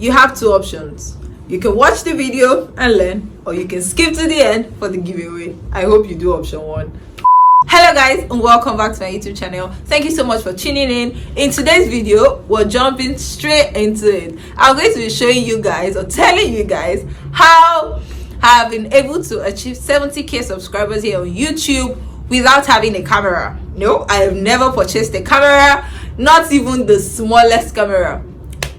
you have two options. You can watch the video and learn, or you can skip to the end for the giveaway. I hope you do option one. Hello guys, and welcome back to my YouTube channel. Thank you so much for tuning in today's video, we're jumping straight into it. I'm going to be showing you guys, or telling you guys, how I have been able to achieve 70k subscribers here on YouTube without having a camera. No, I have never purchased a camera, not even the smallest camera.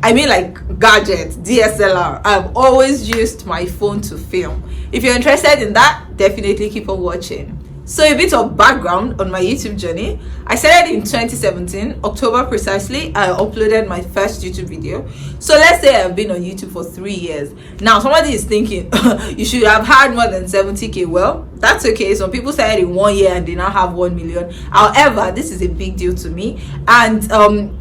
I mean, like gadget, DSLR. I've always used my phone to film. If you're interested in that, definitely keep on watching. So a bit of background on my YouTube journey. I started in 2017, October precisely. I uploaded my first YouTube video. So let's say I've been on YouTube for 3 years. Now somebody is thinking, you should have had more than 70k. Well, that's okay. Some people started in 1 year and they now have 1 million. However, this is a big deal to me. And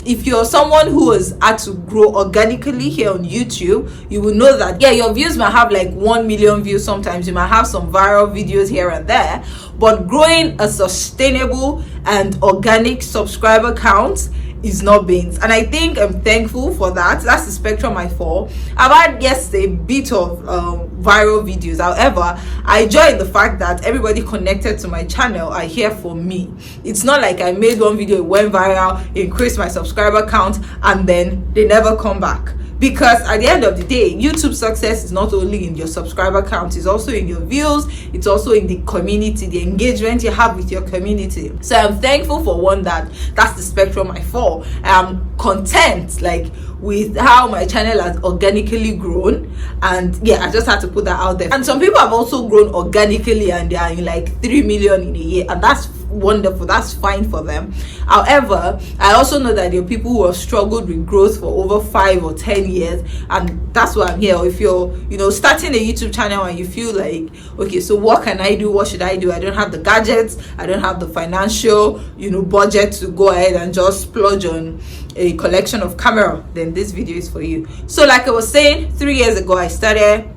if you're someone who has had to grow organically here on YouTube, you will know that, yeah, your views might have like 1 million views sometimes. You might have some viral videos here and there. But growing a sustainable and organic subscriber count is not beans, and I think I'm thankful for that. That's the spectrum I fall. I've had, yes, a bit of viral videos. However, I enjoy the fact that everybody connected to my channel are here for me. It's not like I made one video, it went viral, increased my subscriber count, and then they never come back. Because at the end of the day, YouTube success is not only in your subscriber count, it's also in your views, it's also in the community, the engagement you have with your community. So I'm thankful for one, that's the spectrum I fall. I'm content like with how my channel has organically grown, and yeah, I just had to put that out there. And some people have also grown organically and they are in like 3 million in a year, and that's wonderful, that's fine for them. However, I also know that there are people who have struggled with growth for over 5 or 10 years, and that's why I'm here. Or if you're starting a YouTube channel and you feel like, okay, so what can I do, what should I do? I don't have the gadgets, I don't have the financial budget to go ahead and just splurge on a collection of camera, then this video is for you. So like I was saying, 3 years ago I started,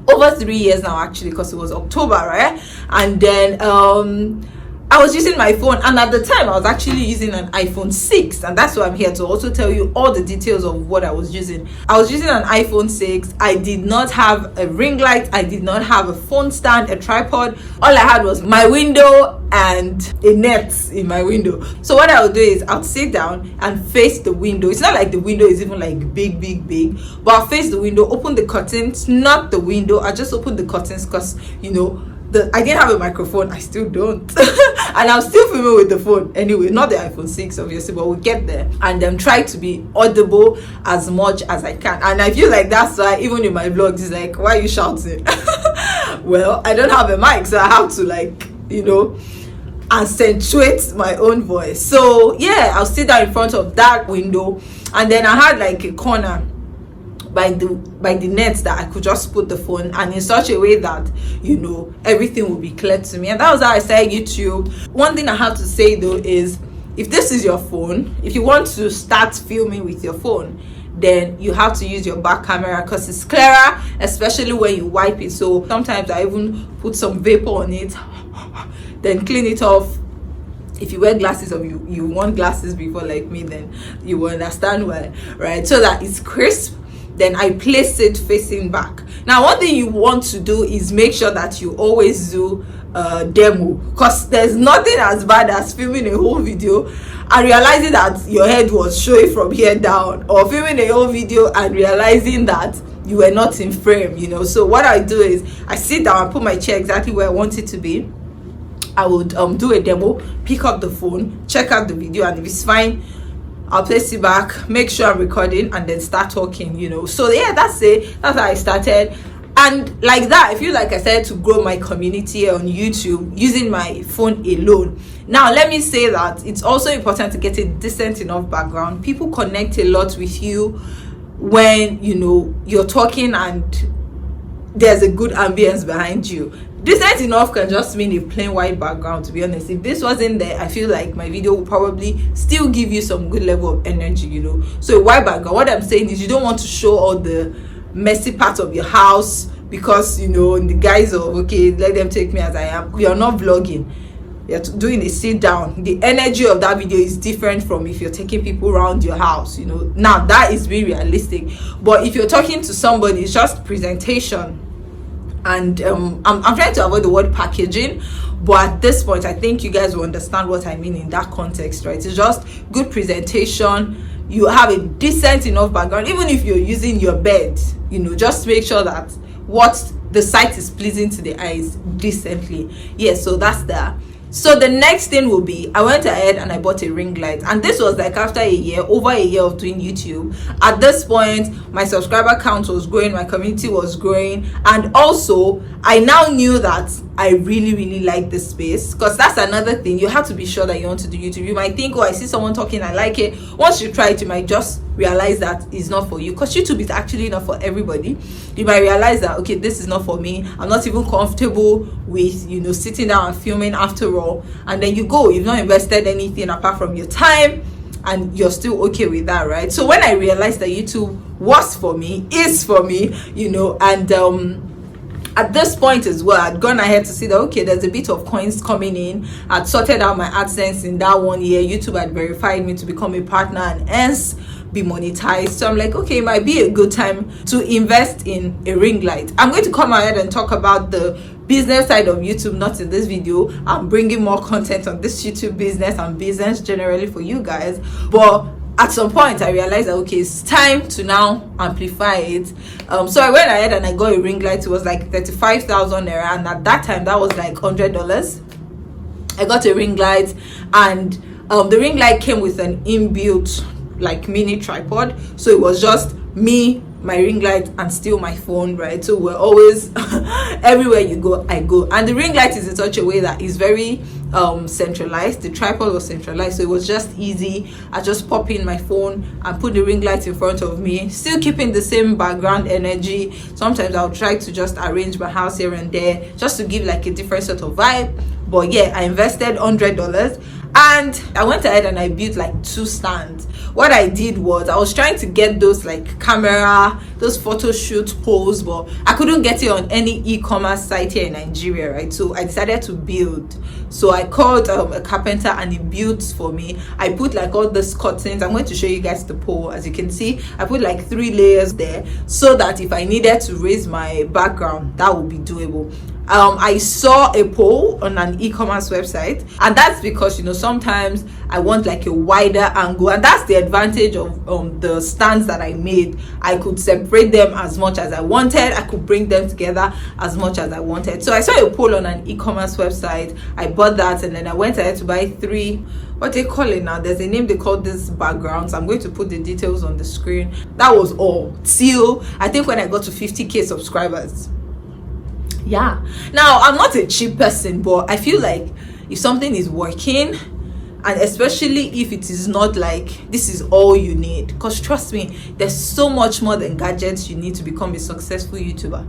over 3 years now actually, because it was October, right? And then I was using my phone, and at the time I was actually using an iPhone 6, and that's why I'm here to also tell you all the details of what I was using. I was using an iPhone 6. I did not have a ring light, I did not have a phone stand, a tripod. All I had was my window and a net in my window. So what I would do is I'll sit down and face the window. It's not like the window is even like big, but I'll face the window, open the curtains, not the window. I just open the curtains because I didn't have a microphone. I still don't. And I'm still filming with the phone anyway, not the iPhone 6 obviously, but we'll get there. And try to be audible as much as I can. And I feel like that's why even in my vlogs it's like, why are you shouting? Well, I don't have a mic, so I have to accentuate my own voice. So yeah, I'll sit down in front of that window, and then I had like a corner by the net that I could just put the phone, and in such a way that everything will be clear to me. And that was how I started YouTube. One thing I have to say though is, if this is your phone, if you want to start filming with your phone, then you have to use your back camera because it's clearer, especially when you wipe it. So sometimes I even put some vapor on it, then clean it off. If you wear glasses, or you want glasses before like me, then you will understand why, right? So that it's crisp. Then I place it facing back. Now, one thing you want to do is make sure that you always do a demo, because there's nothing as bad as filming a whole video and realizing that your head was showing from here down, or filming a whole video and realizing that you were not in frame. So what I do is I sit down, I put my chair exactly where I want it to be. I would do a demo, pick up the phone, check out the video, and if it's fine, I'll place it back, make sure I'm recording, and then start talking. So yeah, that's it. That's how I started. And like that, I feel like I started to grow my community on YouTube using my phone alone. Now let me say that it's also important to get a decent enough background. People connect a lot with you when you're talking and there's a good ambience behind you. Decent enough can just mean a plain white background, to be honest. If this wasn't there, I feel like my video would probably still give you some good level of energy. So a white background, what I'm saying is, you don't want to show all the messy parts of your house because in the guise of, okay, let them take me as I am. We are not vlogging. you're doing a sit down, the energy of that video is different from if you're taking people around your house, you know. Now that is being realistic, but if you're talking to somebody, it's just presentation. And I'm trying to avoid the word packaging, but at this point I think you guys will understand what I mean in that context, right? It's just good presentation. You have a decent enough background, even if you're using your bed, you know, just make sure that what the site is pleasing to the eyes decently. Yes, so that's that. So the next thing will be, I went ahead and I bought a ring light, and this was like after over a year of doing YouTube. At this point, my subscriber count was growing, my community was growing, and also I now knew that I really like this space, because that's another thing. You have to be sure that you want to do YouTube. You might think, oh, I see someone talking, I like it. Once you try it, you might just realize that it's not for you, because YouTube is actually not for everybody. You might realize that, okay, this is not for me. I'm not even comfortable with, you know, sitting down and filming after all. And then you've not invested anything apart from your time, and you're still okay with that, right? So when I realized that YouTube was for me, is for me, you know, and at this point as well, I'd gone ahead to see that, okay, there's a bit of coins coming in. I'd sorted out my AdSense in that 1 year. YouTube had verified me to become a partner and hence be monetized. So I'm like, okay, it might be a good time to invest in a ring light. I'm going to come ahead and talk about the business side of YouTube, not in this video. I'm bringing more content on this YouTube business and business generally for you guys. But at some point I realized that, okay, it's time to now amplify it. So I went ahead and I got a ring light. It was like 35,000 naira, and at that time that was like $100. I got a ring light, and the ring light came with an inbuilt like mini tripod, so it was just me, my ring light, and still my phone, right? So we're always everywhere you go, I go. And the ring light is in such a way that is very centralized. The tripod was centralized, so it was just easy. I just pop in my phone and put the ring light in front of me, still keeping the same background energy. Sometimes I'll try to just arrange my house here and there just to give like a different sort of vibe. But yeah, I invested $100, and I went ahead and I built like 2 stands. What I did was, I was trying to get those like camera, those photo shoot poles, but I couldn't get it on any e-commerce site here in Nigeria, right? So I decided to build. So I called a carpenter, and he built for me. I put like all these curtains. I'm going to show you guys the pole. As you can see, I put like 3 layers there, so that if I needed to raise my background, that would be doable. I saw a poll on an e-commerce website, and that's because, you know, sometimes I want like a wider angle, and that's the advantage of the stands that I made. I could separate them as much as I wanted. I could bring them together as much as I wanted. So I saw a poll on an e-commerce website. I bought that, and then I went ahead to buy 3, what they call it now, there's a name they call this backgrounds. I'm going to put the details on the screen. That was all till I think when I got to 50k subscribers. Yeah, now I'm not a cheap person, but I feel like if something is working, and especially if it is not like this is all you need, because trust me, there's so much more than gadgets you need to become a successful YouTuber.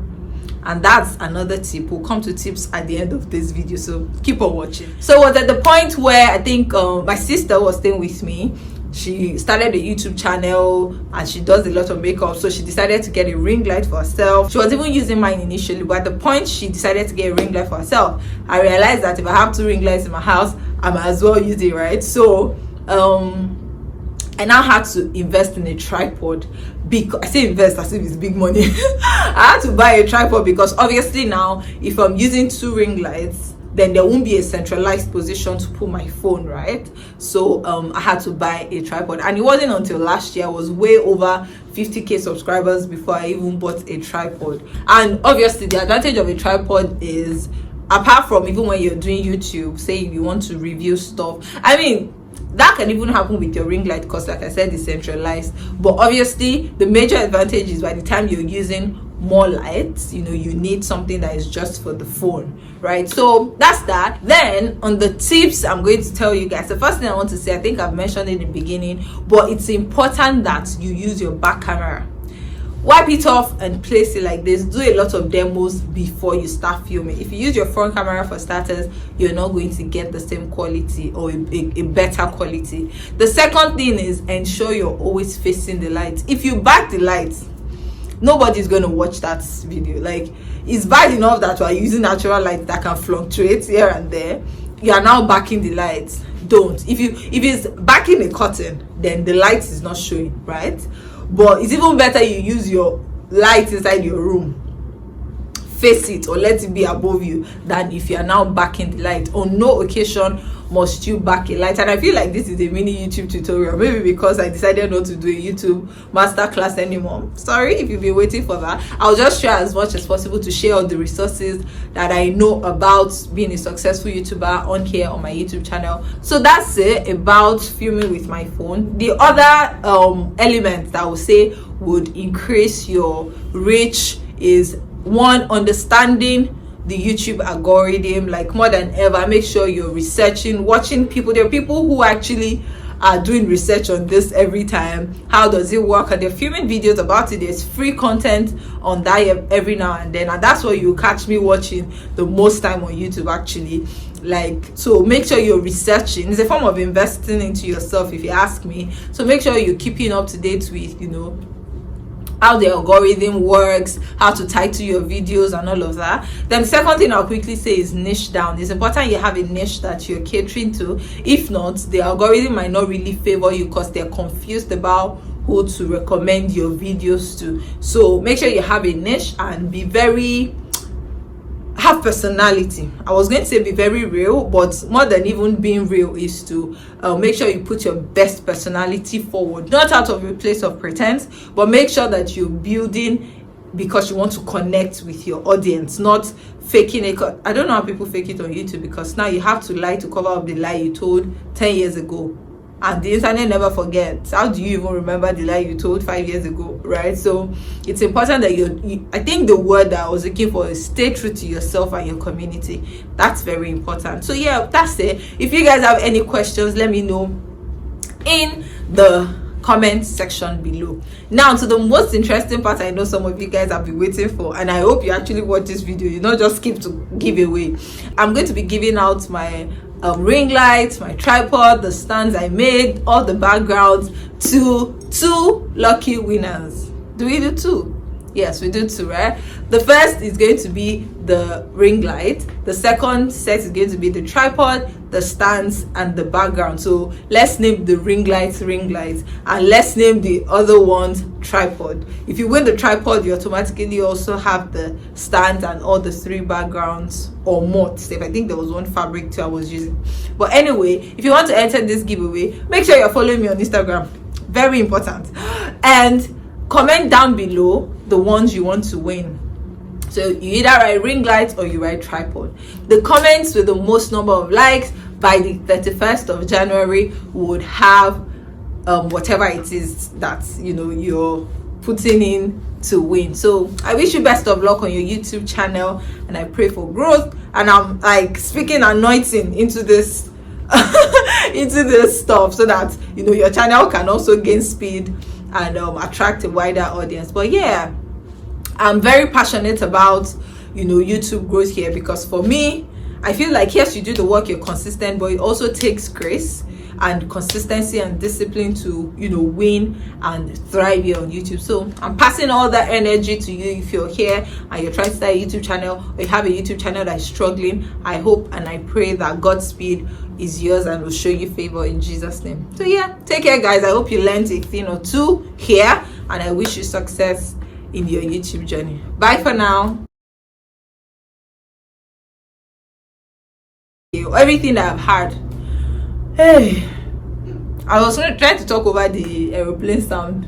And that's another tip. We'll come to tips at the end of this video, so keep on watching. So it was at the point where I think my sister was staying with me. She started a YouTube channel, and she does a lot of makeup, so she decided to get a ring light for herself. She was even using mine initially, but at the point she decided to get a ring light for herself, I realized that if I have 2 ring lights in my house, I might as well use it, right? So I now had to invest in a tripod. Because I say invest as if it's big money. I had to buy a tripod because obviously now if I'm using 2 ring lights, then there won't be a centralized position to put my phone, right? So I had to buy a tripod, and it wasn't until last year I was way over 50k subscribers before I even bought a tripod. And obviously the advantage of a tripod is, apart from even when you're doing YouTube, say you want to review stuff, I mean that can even happen with your ring light, because like I said, it's centralized. But obviously the major advantage is by the time you're using more lights, you know, you need something that is just for the phone, right? So that's that. Then on the tips I'm going to tell you guys, the first thing I want to say, I think I've mentioned it in the beginning, but it's important that you use your back camera. Wipe it off and place it like this. Do a lot of demos before you start filming. If you use your front camera for starters, you're not going to get the same quality or a better quality. The second thing is ensure you're always facing the light. If you back the light, nobody's going to watch that video. Like, it's bad enough that we're using natural light that can fluctuate here and there, you are now backing the light, don't. If it's backing a curtain, then the light is not showing, right? But it's even better you use your light inside your room, face it, or let it be above you, than if you are now backing the light. On no occasion must you back a light. And I feel like this is a mini YouTube tutorial, maybe because I decided not to do a YouTube masterclass anymore. Sorry if you've been waiting for that. I'll just try as much as possible to share all the resources that I know about being a successful YouTuber on here on my YouTube channel. So that's it about filming with my phone. The other element that I would say would increase your reach is, one, understanding the YouTube algorithm. Like, more than ever, make sure you're researching, watching people. There are people who actually are doing research on this every time. How does it work? And they're filming videos about it. There's free content on that every now and then, and that's what you catch me watching the most time on YouTube, actually. Like, so make sure you're researching. It's a form of investing into yourself, if you ask me. So make sure you're keeping up to date with, you know, how the algorithm works, how to title your videos and all of that. Then the second thing I'll quickly say is niche down. It's important you have a niche that you're catering to. If not, the algorithm might not really favor you because they're confused about who to recommend your videos to. So make sure you have a niche and have personality. I was going to say be very real, but more than even being real is to make sure you put your best personality forward, not out of a place of pretense, but make sure that you're building because you want to connect with your audience, not faking it. I don't know how people fake it on YouTube, because now you have to lie to cover up the lie you told 10 years ago. And the internet never forgets. How do you even remember the lie you told 5 years ago, right? So it's important that I think the word that I was looking for is stay true to yourself and your community. That's very important. So yeah, that's it. If you guys have any questions, let me know in the comment section below. Now to the most interesting part I know some of you guys have been waiting for, and I hope you actually watch this video, you not just skip to giveaway. I'm going to be giving out my ring light, my tripod, the stands I made, all the backgrounds to 2 lucky winners. Do we do 2? Yes, we do 2, right? The first is going to be the ring light. The second set is going to be the tripod, the stands, and the background. So let's name the ring lights, and let's name the other ones tripod. If you win the tripod, you automatically also have the stands and all the 3 backgrounds, or more. If I think there was one fabric too I was using. But anyway, if you want to enter this giveaway, make sure you're following me on Instagram. Very important. And comment down below the ones you want to win. So you either write ring light or you write tripod. The comments with the most number of likes by the 31st of January would have whatever it is that, you know, you're putting in to win. So I wish you best of luck on your YouTube channel, and I pray for growth. And I'm like speaking anointing into this into this stuff, so that, you know, your channel can also gain speed and attract a wider audience. But yeah, I'm very passionate about, you know, YouTube growth here, because for me, I feel like, yes, you do the work, you're consistent, but it also takes grace and consistency and discipline to, you know, win and thrive here on YouTube. So I'm passing all that energy to you. If you're here and you're trying to start a YouTube channel, or you have a YouTube channel that is struggling, I hope and I pray that Godspeed is yours and will show you favor in Jesus' name. So yeah, take care guys. I hope you learned a thing or two here, and I wish you success in your YouTube journey. Bye for now. Everything that I've had. Hey, I was trying to talk over the aeroplane sound.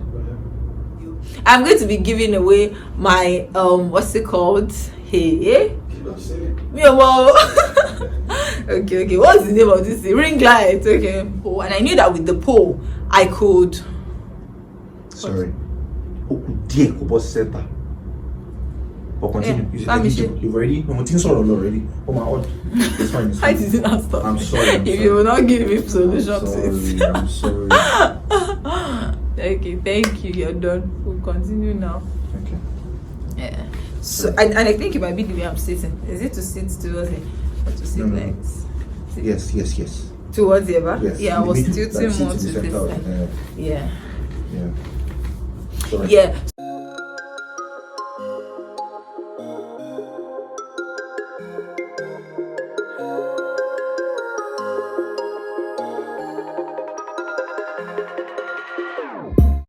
I'm going to be giving away my what's it called? Hey, okay, what's the name of this thing? Ring light. Okay. Oh, and I knew that with the pole I could. Sorry. But continue. You've already. Already. Oh my god. It's fine. Why did you not stop? I'm sorry. If you will not give me solutions. I'm sorry. Okay, thank you. You're done. We'll continue now. Okay. Yeah. So and I think it might be the way I'm sitting. Is it to sit towards it or to sit like this? Yes. Towards the back? Yes. Yeah, I was tilting more to this side. Yeah. Sorry. Yeah.